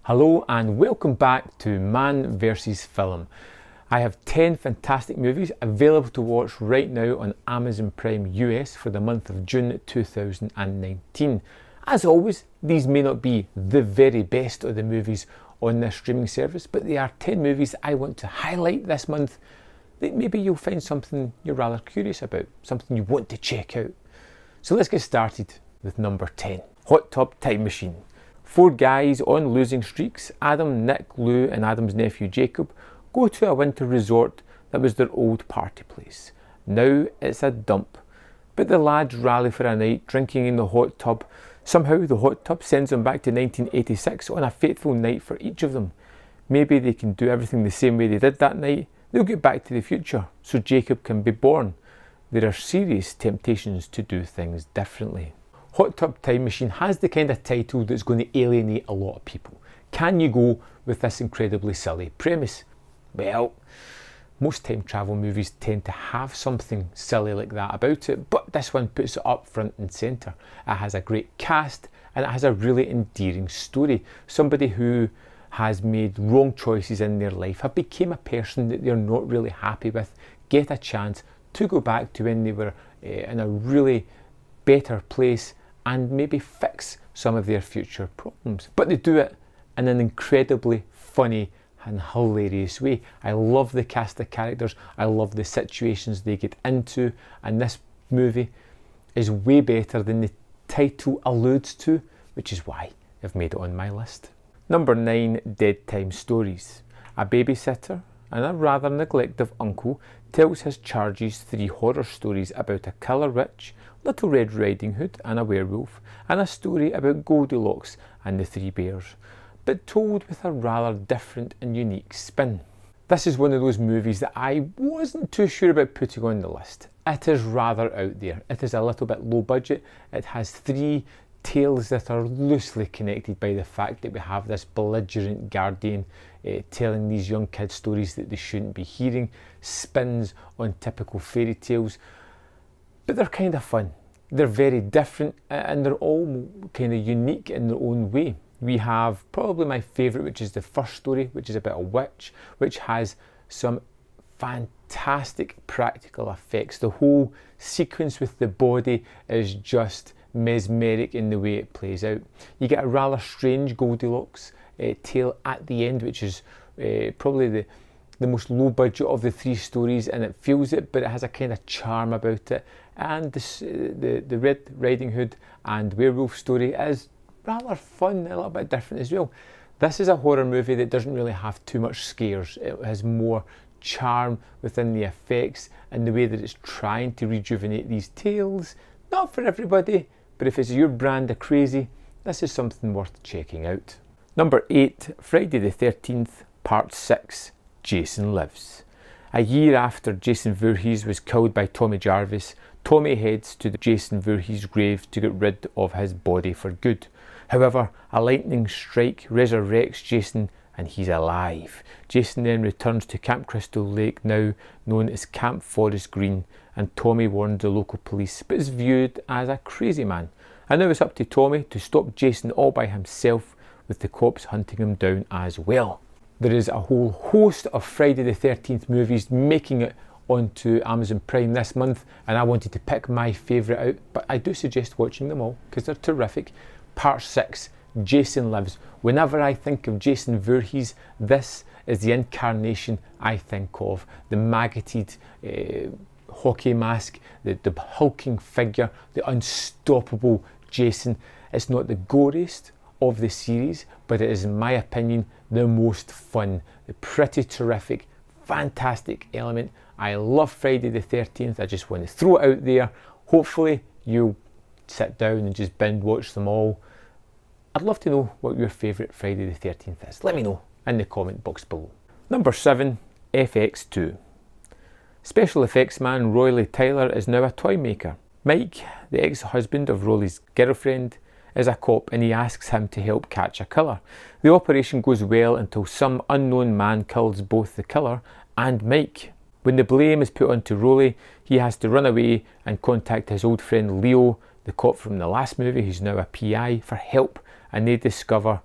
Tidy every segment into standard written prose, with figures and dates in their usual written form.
Hello and welcome back to Man vs Film. I have 10 fantastic movies available to watch right now on Amazon Prime US for the month of June 2019. As always, these may not be the very best of the movies on this streaming service, but they are 10 movies I want to highlight this month that maybe you'll find something you're rather curious about, something you want to check out. So let's get started with number 10, Hot Tub Time Machine. 4 guys on losing streaks, Adam, Nick, Lou and Adam's nephew Jacob, go to a winter resort that was their old party place. Now it's a dump, but the lads rally for a night drinking in the hot tub. Somehow the hot tub sends them back to 1986 on a fateful night for each of them. Maybe they can do everything the same way they did that night. They'll get back to the future so Jacob can be born. There are serious temptations to do things differently. Hot Tub Time Machine has the kind of title that's going to alienate a lot of people. Can you go with this incredibly silly premise? Well, most time travel movies tend to have something silly like that about it, but this one puts it up front and centre. It has a great cast and it has a really endearing story. Somebody who has made wrong choices in their life, have become a person that they're not really happy with, get a chance to go back to when they were in a really better place and maybe fix some of their future problems. But they do it in an incredibly funny and hilarious way. I love the cast of characters, I love the situations they get into, and this movie is way better than the title alludes to, which is why I've made it on my list. Number 9, Dead Time Stories. A babysitter and a rather neglective uncle tells his charges 3 horror stories about a killer witch, Little Red Riding Hood and a werewolf, and a story about Goldilocks and the 3 bears, but told with a rather different and unique spin. This is one of those movies that I wasn't too sure about putting on the list. It is rather out there. It is a little bit low budget. It has 3 tales that are loosely connected by the fact that we have this belligerent guardian telling these young kids stories that they shouldn't be hearing, spins on typical fairy tales, but they're kind of fun. They're very different and they're all kind of unique in their own way. We have probably my favourite, which is the first story, which is about a witch, which has some fantastic practical effects. The whole sequence with the body is just mesmeric in the way it plays out. You get a rather strange Goldilocks tale at the end, which is probably the most low budget of the 3 stories, and it feels it, but it has a kind of charm about it. And the Red Riding Hood and werewolf story is rather fun, a little bit different as well. This is a horror movie that doesn't really have too much scares. It has more charm within the effects and the way that it's trying to rejuvenate these tales. Not for everybody, but if it's your brand of crazy, this is something worth checking out. Number 8, Friday the 13th, Part 6, Jason Lives. A year after Jason Voorhees was killed by Tommy Jarvis, Tommy heads to the Jason Voorhees grave to get rid of his body for good. However, a lightning strike resurrects Jason and he's alive. Jason then returns to Camp Crystal Lake, now known as Camp Forest Green, and Tommy warns the local police, but is viewed as a crazy man. And now it's up to Tommy to stop Jason all by himself, with the cops hunting him down as well. There is a whole host of Friday the 13th movies making it onto Amazon Prime this month, and I wanted to pick my favourite out, but I do suggest watching them all because they're terrific. Part 6, Jason Lives. Whenever I think of Jason Voorhees, this is the incarnation I think of. The maggoted hockey mask, the hulking figure, the unstoppable Jason. It's not the goriest of the series, but it is, in my opinion, the most fun. The pretty terrific, fantastic element. I love Friday the 13th. I just want to throw it out there. Hopefully you'll sit down and just binge watch them all. I'd love to know what your favourite Friday the 13th is. Let me know in the comment box below. Number 7, FX2. Special effects man Roy Tyler is now a toy maker. Mike, the ex-husband of Rolly's girlfriend, is a cop and he asks him to help catch a killer. The operation goes well until some unknown man kills both the killer and Mike. When the blame is put onto Rolly, he has to run away and contact his old friend Leo, the cop from the last movie who's now a PI, for help, and they discover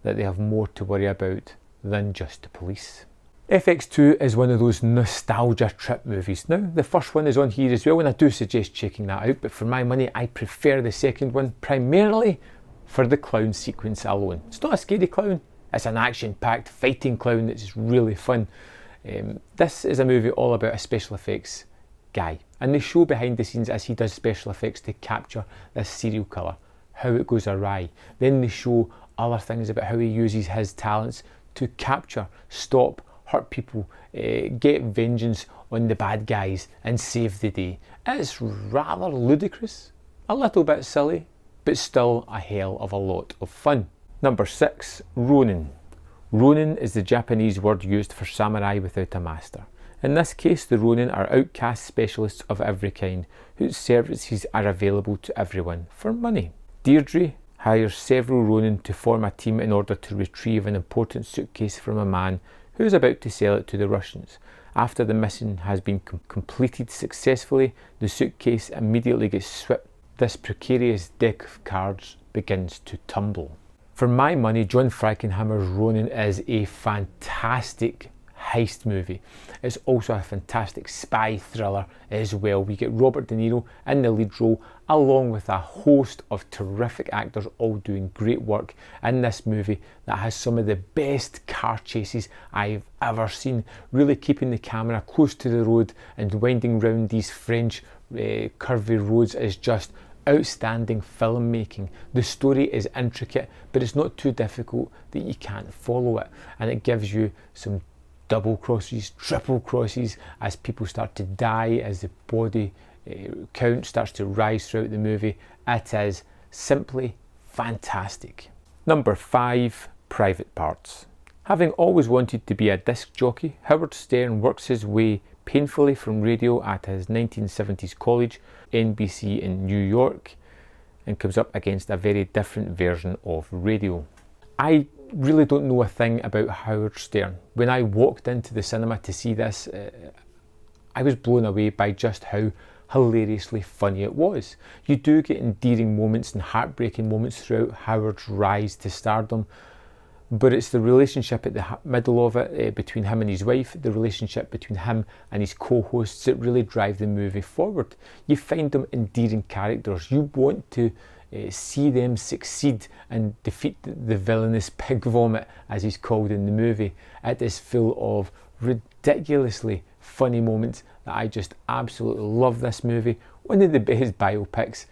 that they have more to worry about than just the police. FX2 is one of those nostalgia trip movies. Now, the first one is on here as well, and I do suggest checking that out, but for my money, I prefer the second one, primarily for the clown sequence alone. It's not a scary clown, it's an action-packed fighting clown that's really fun. This is a movie all about a special effects guy, and they show behind the scenes as he does special effects to capture this serial killer, how it goes awry. Then they show other things about how he uses his talents to capture, stop, hurt people, get vengeance on the bad guys and save the day. It's rather ludicrous, a little bit silly, but still a hell of a lot of fun. Number 6, Ronin. Ronin is the Japanese word used for samurai without a master. In this case, the Ronin are outcast specialists of every kind, whose services are available to everyone for money. Deirdre hires several Ronin to form a team in order to retrieve an important suitcase from a man who is about to sell it to the Russians. After the mission has been completed successfully, the suitcase immediately gets swept. This precarious deck of cards begins to tumble. For my money, John Frankenhammer's Ronin is a fantastic heist movie. It's also a fantastic spy thriller as well. We get Robert De Niro in the lead role, along with a host of terrific actors all doing great work in this movie that has some of the best car chases I've ever seen, really keeping the camera close to the road and winding round these French curvy roads is just outstanding filmmaking. The story is intricate, but it's not too difficult that you can't follow it, and it gives you some double crosses, triple crosses as people start to die, as the body count starts to rise throughout the movie. It is simply fantastic. Number 5, Private Parts. Having always wanted to be a disc jockey, Howard Stern works his way painfully from radio at his 1970s college, NBC in New York, and comes up against a very different version of radio. I really don't know a thing about Howard Stern. When I walked into the cinema to see this, I was blown away by just how hilariously funny it was. You do get endearing moments and heartbreaking moments throughout Howard's rise to stardom, but it's the relationship at the middle of it between him and his wife, the relationship between him and his co-hosts that really drive the movie forward. You find them endearing characters. You want to see them succeed and defeat the villainous pig vomit, as he's called in the movie. It is full of ridiculously funny moments that I just absolutely love this movie. One of the best biopics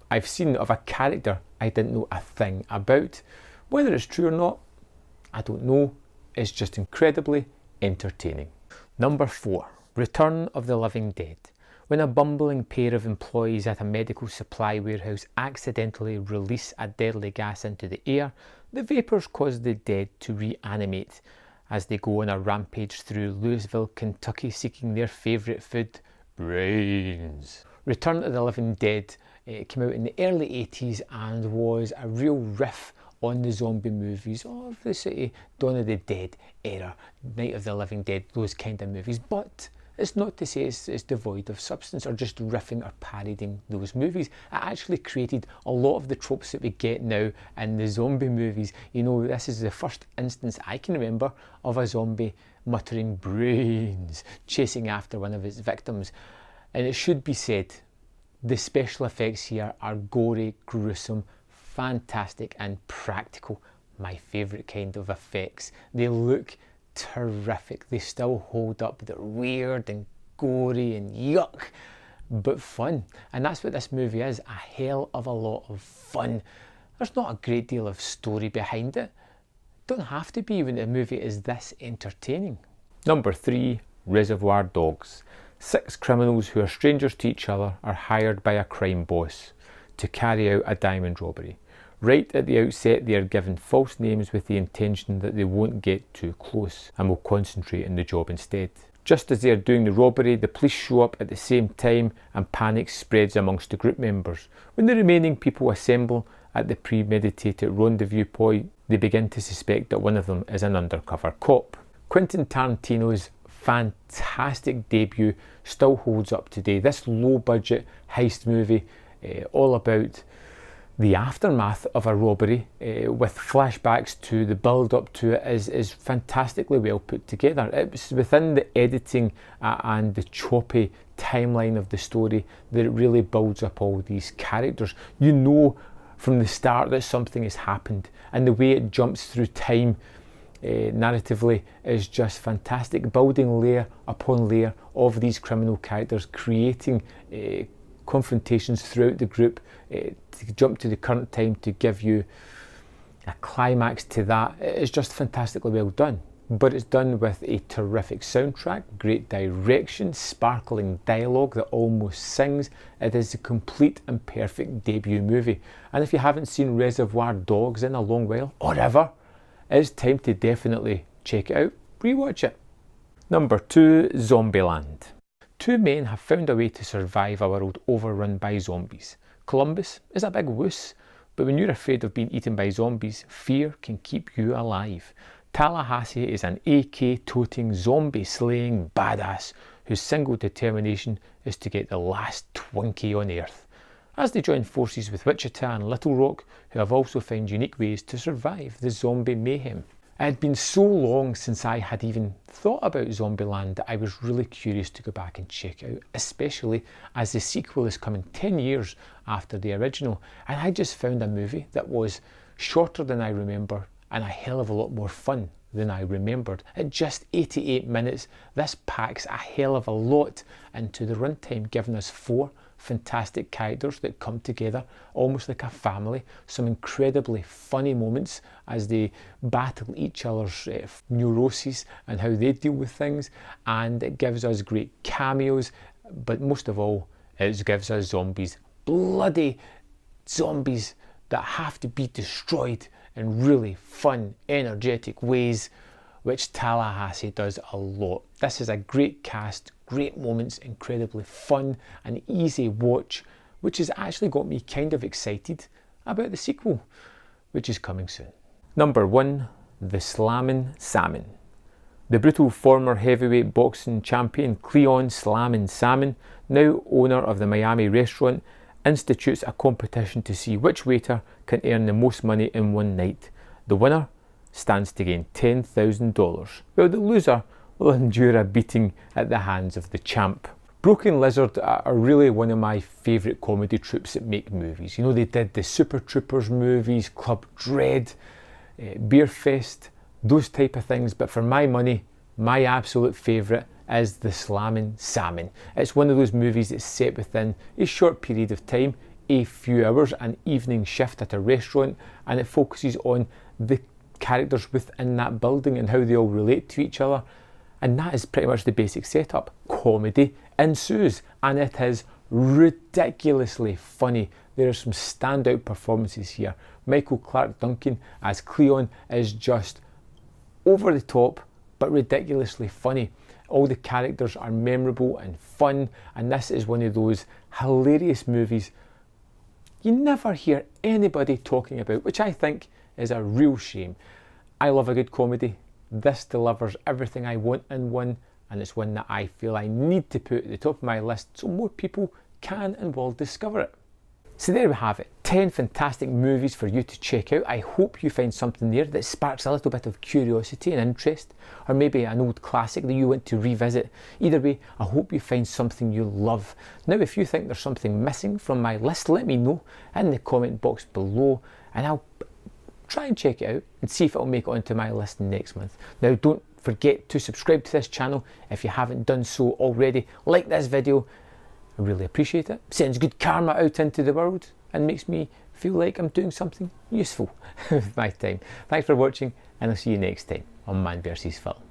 I've seen of a character I didn't know a thing about. Whether it's true or not, I don't know. It's just incredibly entertaining. Number 4, Return of the Living Dead. When a bumbling pair of employees at a medical supply warehouse accidentally release a deadly gas into the air, the vapours cause the dead to reanimate as they go on a rampage through Louisville, Kentucky, seeking their favourite food, brains. Return of the Living Dead came out in the early 80s and was a real riff on the zombie movies of the sort of Dawn of the Dead era, Night of the Living Dead, those kind of movies. But it's not to say it's devoid of substance or just riffing or parodying those movies. It actually created a lot of the tropes that we get now in the zombie movies. You know, this is the first instance I can remember of a zombie muttering brains, chasing after one of its victims. And it should be said, the special effects here are gory, gruesome, fantastic and practical. My favourite kind of effects. They look terrific. They still hold up. They're weird and gory and yuck, but fun. And that's what this movie is, a hell of a lot of fun. There's not a great deal of story behind it. Don't have to be when a movie is this entertaining. Number 3, Reservoir Dogs. 6 criminals who are strangers to each other are hired by a crime boss to carry out a diamond robbery. Right at the outset, they are given false names with the intention that they won't get too close and will concentrate on the job instead. Just as they are doing the robbery, the police show up at the same time and panic spreads amongst the group members. When the remaining people assemble at the premeditated rendezvous point, they begin to suspect that one of them is an undercover cop. Quentin Tarantino's fantastic debut still holds up today. This low-budget heist movie, all about The aftermath of a robbery with flashbacks to the build up to it is fantastically well put together. It's within the editing and the choppy timeline of the story that it really builds up all these characters. You know from the start that something has happened, and the way it jumps through time narratively is just fantastic, building layer upon layer of these criminal characters, creating confrontations throughout the group, to jump to the current time to give you a climax to that. It's just fantastically well done, but it's done with a terrific soundtrack, great direction, sparkling dialogue that almost sings. It is a complete and perfect debut movie, and if you haven't seen Reservoir Dogs in a long while, or ever, it's time to definitely check it out, rewatch it. Number 2, Zombieland. Two men have found a way to survive a world overrun by zombies. Columbus is a big wuss, but when you're afraid of being eaten by zombies, fear can keep you alive. Tallahassee is an AK-toting, zombie-slaying badass whose single determination is to get the last Twinkie on Earth, as they join forces with Wichita and Little Rock, who have also found unique ways to survive the zombie mayhem. It had been so long since I had even thought about Zombieland that I was really curious to go back and check it out, especially as the sequel is coming 10 years after the original, and I just found a movie that was shorter than I remember and a hell of a lot more fun than I remembered. At just 88 minutes, this packs a hell of a lot into the runtime, giving us 4 fantastic characters that come together almost like a family, some incredibly funny moments as they battle each other's neuroses and how they deal with things, and it gives us great cameos, but most of all it gives us zombies, bloody zombies that have to be destroyed in really fun, energetic ways, which Tallahassee does a lot. This is a great cast, great moments, incredibly fun and easy watch, which has actually got me kind of excited about the sequel, which is coming soon. Number 1, The Slammin' Salmon. The brutal former heavyweight boxing champion Cleon Slammin' Salmon, now owner of the Miami restaurant, institutes a competition to see which waiter can earn the most money in one night. The winner stands to gain $10,000, while the loser will endure a beating at the hands of the champ. Broken Lizard are really one of my favourite comedy troupes that make movies. You know, they did the Super Troopers movies, Club Dread, Beer Fest, those type of things, but for my money, my absolute favourite is The Slammin' Salmon. It's one of those movies that's set within a short period of time, a few hours, an evening shift at a restaurant, and it focuses on the characters within that building and how they all relate to each other, and that is pretty much the basic setup. Comedy ensues, and it is ridiculously funny. There are some standout performances here. Michael Clarke Duncan as Cleon is just over the top but ridiculously funny. All the characters are memorable and fun, and this is one of those hilarious movies you never hear anybody talking about, which I think is a real shame. I love a good comedy. This delivers everything I want in one, and it's one that I feel I need to put at the top of my list so more people can and will discover it. So there we have it, 10 fantastic movies for you to check out. I hope you find something there that sparks a little bit of curiosity and interest, or maybe an old classic that you want to revisit. Either way, I hope you find something you love. Now, if you think there's something missing from my list, let me know in the comment box below, and I'll try and check it out and see if it'll make it onto my list next month. Now, don't forget to subscribe to this channel if you haven't done so already. Like this video, I really appreciate it. Sends good karma out into the world and makes me feel like I'm doing something useful with my time. Thanks for watching, and I'll see you next time on Man vs. Film.